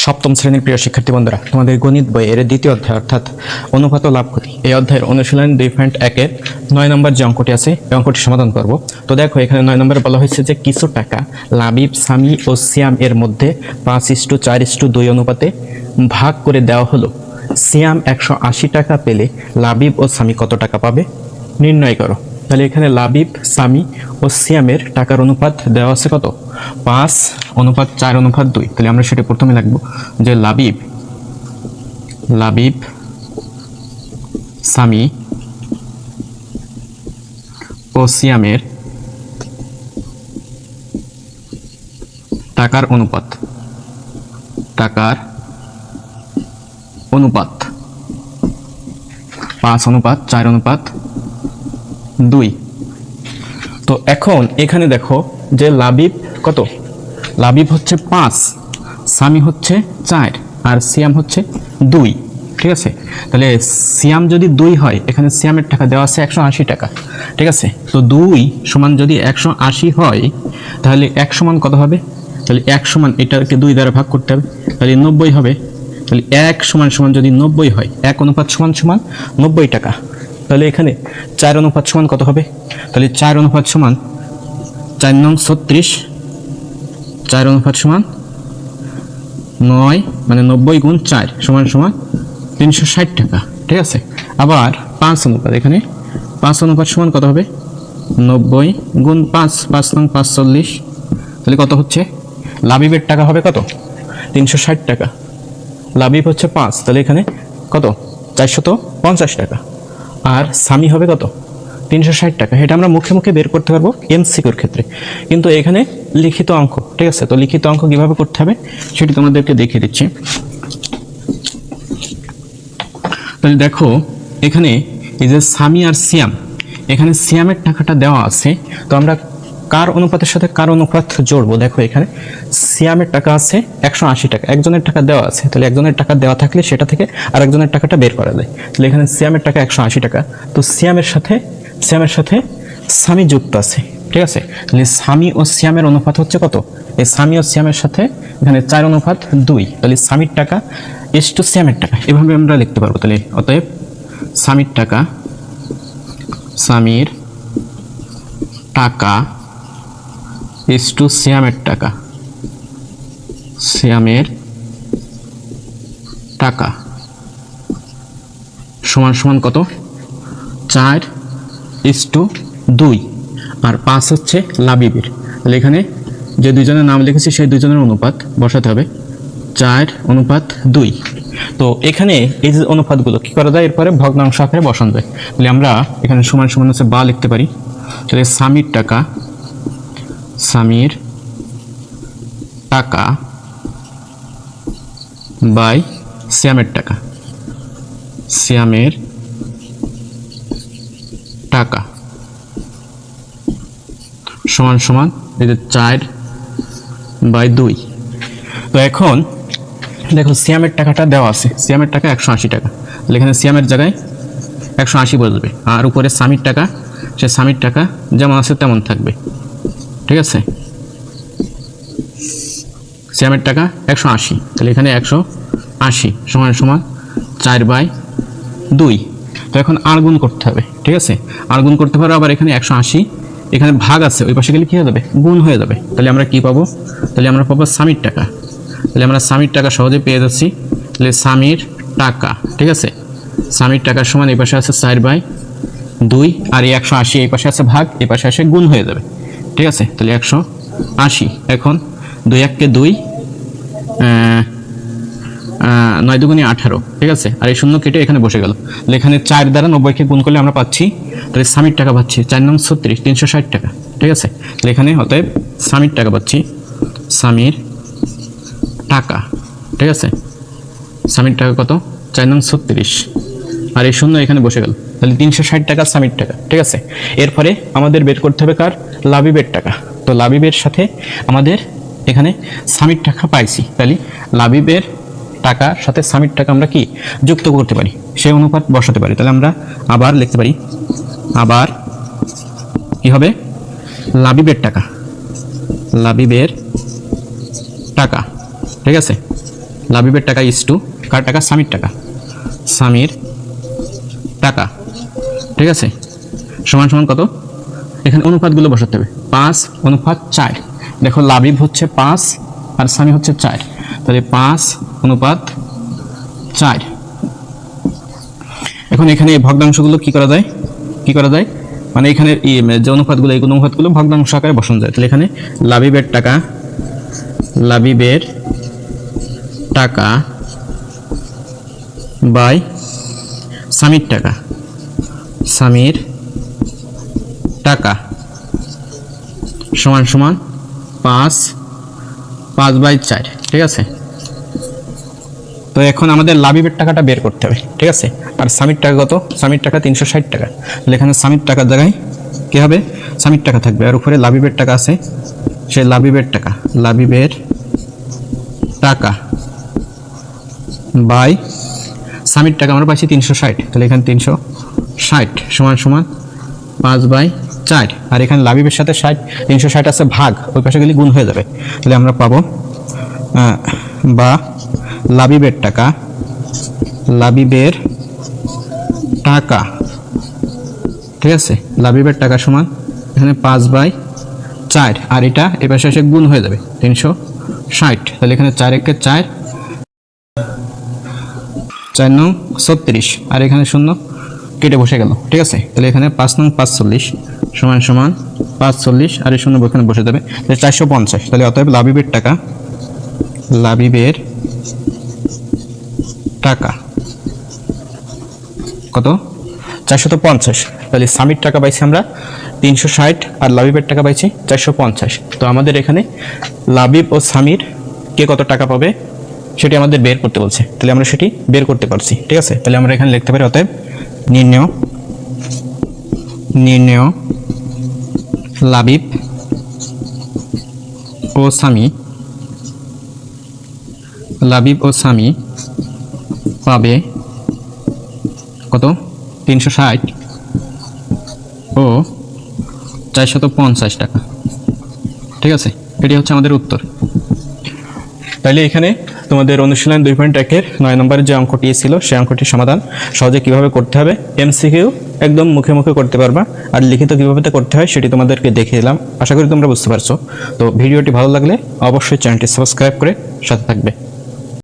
সপ্তম শ্রেণীর প্রিয় শিক্ষার্থী বন্ধুরা, তোমাদের গণিত বইয়ের দ্বিতীয় অধ্যায় অর্থাৎ অনুপাত ও লাভ ক্ষতি এই অধ্যায়ের অনুশীলন 2.1-এর 9 নম্বর যে অঙ্কটি আছে এই অঙ্কটি সমাধান করব। তো দেখো এখানে 9 নম্বরে বলা হয়েছে যে কিছু টাকা লাবিব, সামি ও সিয়াম এর মধ্যে 5:4:2 অনুপাতে ভাগ করে দেওয়া হলো। সিয়াম 180 টাকা পেলে লাবিব ও সামি কত টাকা পাবে নির্ণয় করো। তাহলে এখানে লাবিব, সামি ও সিয়ামের টাকার অনুপাত দেওয়া আছে কত? 5:4:2। তাহলে আমরা সেটা প্রথমে লিখব যে লাবিব, সামি ও সিয়ামের টাকার অনুপাত 5:4:2। তো এখন এখানে দেখো যে লাবিব কত? লাবিব হচ্ছে 5, সামি হচ্ছে 4 আর সিয়াম হচ্ছে 2। ঠিক আছে, তাহলে সিয়াম যদি 2 হয়, এখানে সিয়ামের টাকা দেওয়া আছে 180 টাকা। ঠিক আছে, তো 2 সমান যদি 180 হয় তাহলে 1 সমান কত হবে? তাহলে 1 সমান এটাকে 2 দ্বারা ভাগ করতে হবে, তাহলে 90 হবে। তাহলে 1 সমান সমান যদি 90 হয়, 1 অনুপাত সমান সমান 90 টাকা। তাহলে এখানে 4 অনুপাত সমান কত হবে? তাহলে 4 অনুপাত সমান 4 নং 36, 4 অনুপাত সমান 9, মানে 90 গুণ 4 সমান সমান 360 টাকা। ঠিক আছে, আবার 5 অনুপাত, এখানে 5 অনুপাত সমান কত হবে? 90 গুণ 5, 5 নং 5 40। তাহলে কত হচ্ছে? লাবিবের টাকা হবে কত? 360 টাকা। লাবিব হচ্ছে 5, তাহলে এখানে কত? 450 টাকা। আর সামি হবে কত? 360 টাকা। এটা আমরা মুখে মুখে বের করতে পারবো এমসিকিউর ক্ষেত্রে, কিন্তু এখানে লিখিত অঙ্ক। ঠিক আছে, তো লিখিত অঙ্ক কিভাবে করতে হবে সেটি তোমাদেরকে দেখিয়ে দিচ্ছি। তাহলে দেখো এখানে এই যে সামি আর সিয়াম, এখানে সিয়ামের টাকাটা দেওয়া আছে, তো আমরা কার অনুপাতের সাথে কার অনুপাত জোড়বো? দেখো এখানে সিয়ামের টাকা আছে 180 টাকা, একজনের টাকা দেওয়া আছে, তাহলে একজনের টাকা দেওয়া থাকলে সেটা থেকে আর একজনের টাকাটা বের করা যায়। তাহলে এখানে সিয়ামের টাকা 180 টাকা, তো সিয়ামের সাথে সামি যুক্ত আছে। ঠিক আছে, তাহলে সামি ও সিয়ামের অনুপাত হচ্ছে কত? এই সামি ও সিয়ামের সাথে এখানে 4:2, তাহলে সামির টাকা ইসটু সিয়ামের টাকা, এভাবে আমরা লিখতে পারবো। তাহলে অতএব সামির টাকা ইসটু সিয়ামের টাকা সমান সমান কত? 4:2 আর 5 হচ্ছে লাবিবের। তাহলে এখানে যে দুইজনের নাম লিখেছি সেই দুইজনের অনুপাত বসাতে হবে 4:2। তো এখানে এই যে অনুপাতগুলো কি করা যায়, এরপরে ভগ্নাংশ আকারে বসানো যায়। তাহলে আমরা এখানে সমান সমান হচ্ছে বা লিখতে পারি। তাহলে সামির টাকা বাই সিয়ামের টাকা সমান সমান এই যে 4/2। তো এখন দেখো সিয়ামের টাকাটা দেওয়া আছে, সিয়ামের টাকা 180 টাকা, তাহলে এখানে সিয়ামের জায়গায় 180 বসবে, আর উপরে সামির টাকা, সে সামির টাকা যেমন আছে তেমন থাকবে। ঠিক আছে, সিয়ামের টাকা 180, তাহলে এখানে 180 সমান সমান 4/2। তো এখন আর গুণ করতে হবে। ঠিক আছে, আর গুণ করতে পারো, আবার এখানে 180, এখানে ভাগ আছে, ওই পাশে গেলে কী হয়ে যাবে? গুণ হয়ে যাবে। তাহলে আমরা কি পাবো? তাহলে আমরা পাবো সামির টাকা। তাহলে আমরা সামির টাকা সহজে পেয়ে যাচ্ছি। তাহলে সামির টাকা, ঠিক আছে, সামির টাকার সমান এই পাশে আছে 4/2, আর এই 180 এই পাশে আছে ভাগ, এই পাশে আসে গুণ হয়ে যাবে। ঠিক আছে, তাহলে 180। এখন 2 9 দুগুণে 18। ঠিক আছে, আর এই শূন্য কেটে এখানে বসে গেল। তাহলে এখানে 4 দ্বারা 90কে গুণ করলে আমরা পাচ্ছি, তাহলে সামির টাকা পাচ্ছি 4 নং 36, 360 টাকা। ঠিক আছে, তাহলে এখানে অতএব সামির টাকা পাচ্ছি, সামির টাকা। ঠিক আছে, সামির টাকা কত? 4 নং 36, আর এই শূন্য এখানে বসে গেল, তাহলে 360 টাকা সামির টাকা। ঠিক আছে, এরপরে আমাদের বের করতে হবে কার? লাবিবের টাকা। তো লাবিবের সাথে আমাদের এখানে সামির টাকা পাইছি, তাহলে লাবিবের টাকার সাথে সামির টাকা আমরা কি যুক্ত করতে পারি, সেই অনুপাত বসাতে পারি। তাহলে আমরা আবার লিখতে পারি, আবার কি হবে? লাবিবের টাকা। ঠিক আছে, লাবিবের টাকা ইস টু কার টাকা? স্বামীর টাকা। স্বামীর টাকা, ঠিক আছে, সমান সমান কত? এখানে অনুপাতগুলো বসাতে হবে। 5:4। দেখো লাবিব হচ্ছে 5 আর স্বামী হচ্ছে 4, তাহলে 5:4। এখন এখানে এই ভগ্নাংশগুলো কি করা যায়? মানে এখানে যে অনুপাতগুলো, এই অনুপাতগুলো ভগ্নাংশ আকারে বসানো যায়। তাহলে এখানে লাবিবের টাকা বাই স্বামীর টাকা সমান সমান 5/4, ঠিক আছে। তো এখন আমাদের লাবিবের টাকাটা বের করতে হবে, ঠিক আছে। আর স্বামীর টাকা কত? স্বামীর টাকা 360 টাকা। তাহলে এখানে স্বামীর টাকার জায়গায় কী হবে? স্বামীর টাকা থাকবে, আর উপরে লাবিবের টাকা আছে, সেই লাবিবের টাকা বাই স্বামীর টাকা আমরা পাইছি 360, তাহলে এখানে 360 সমান সমান 5/4। আর এখানে লাবিবের সাথে 360 আছে ভাগ, ওই পাশে গেলে গুণ হয়ে যাবে। তাহলে আমরা পাবো বা লাবিবের টাকা ঠিক আছে, লাবিবের টাকা সমান এখানে 5/4, আর এটা এ পাশে এসে গুণ হয়ে যাবে 360। তাহলে এখানে 4 একে 4, 4 নং 36, আর এখানে শূন্য কেটে বসে গেল, ঠিক আছে। তাহলে এখানে 5 নং 45 সমান সমান 45, আর এই শূন্য এখানে বসে যাবে, তাহলে 450। তাহলে অতএব লাবিবের টাকা কত? 450। তাহলে স্বামীর টাকা পাইছি আমরা 360, আর লাবিবের টাকা পাইছি 450। তো আমাদের এখানে লাবিব ও স্বামীর কে কত টাকা পাবে সেটি আমাদের বের করতে বলছে, তাহলে আমরা সেটি বের করতে পারছি, ঠিক আছে। তাহলে আমরা এখানে লিখতে পারি অতএব নির্ণেয় লাবিব ও স্বামী পাবে কত? 360 ও 450 টাকা, ঠিক আছে। এটি হচ্ছে আমাদের উত্তর। তাইলে এখানে তোমাদের অনুশীলন 2.1-এর 9 নম্বরের যে অঙ্কটি ছিল, সেই অঙ্কটির সমাধান সহজে কিভাবে করতে হবে, এমসিকিউ একদম মুখে মুখে করতে পারবা, আর লিখিত কিভাবে করতে হয় সেটি তোমাদেরকে দেখিয়ে দিলাম। আশা করি তোমরা বুঝতে পারছো। তো ভিডিওটি ভালো লাগলে অবশ্যই চ্যানেলটি সাবস্ক্রাইব করে সাথে থাকবে।